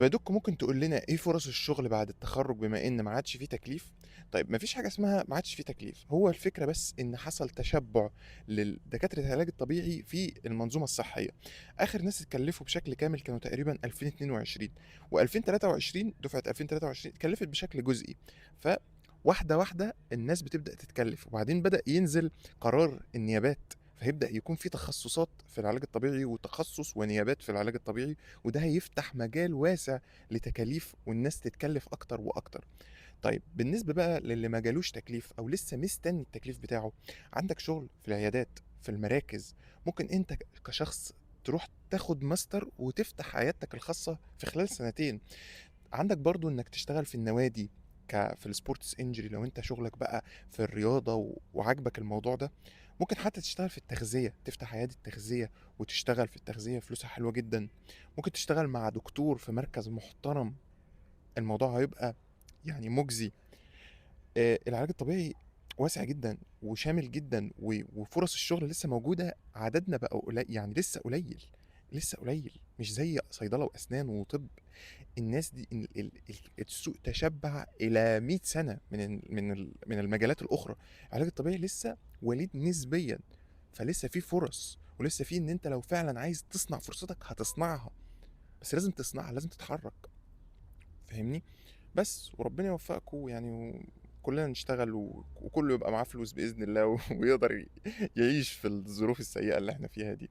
يا دوك ممكن تقول لنا إيه فرص الشغل بعد التخرُّج بما إن ما عادش في تكليف؟ طيب ما فيش حاجة اسمها ما عادش في تكليف، هو الفكرة بس إن حصل تشبُّع دكاترة العلاج الطبيعي في المنظومة الصحية. آخر ناس اتكلّفوا بشكل كامل كانوا تقريبًا 2022 و2023 دفعة 2023 اتكلّفت بشكل جزئي. فواحدة، واحدة الناس بتبدأ تتكلّف، وبعدين بدأ ينزل قرار النيابات، فهيبدأ يكون في تخصُّصات في العلاج الطبيعي وتخصُّص ونيابات في العلاج الطبيعي، وده هيفتح مجال واسع لتكاليف والناس تتكلف أكتر وأكتر. طيب بالنسبة بقى للي ما جالوش تكليف أو لسه مستني التكليف بتاعه، عندك شغل في العيادات، في المراكز، ممكن أنت كشخص تروح تاخد ماستر وتفتح عيادتك الخاصة في خلال سنتين. عندك برضه إنك تشتغل في النوادي في الsports injury لو أنت شغلك بقى في الرياضة وعاجبك الموضوع ده، ممكن حتى تشتغل في التغذية، تفتح عيادة تغذية وتشتغل في التغذية فلوسها حلوة جدًا، ممكن تشتغل مع دكتور في مركز محترم، الموضوع هيبقى يعني مُجزي. العلاج الطبيعي واسع جدًا وشامل جدًا وفُرَص الشغل لسه موجودة، عددنا بقى يعني لسه قليل، لسه قليل، مش زي صيدلة وأسنان وطِب. الناس دي السوق تشبع إلى 100 سنة من المجالات الأخرى، العلاج الطبيعي لسه وليد نسبيًا، فلسه في فرص، ولسه في إن أنت لو فعلًا عايز تصنع فرصتك هتصنعها، بس لازم تصنعها، لازم تتحرك، فاهمني؟ بس وربنا يوفقكم يعني وكلنا نشتغل وكله يبقى معاه فلوس بإذن الله ويقدر يعيش في الظروف السيئة اللي إحنا فيها دي.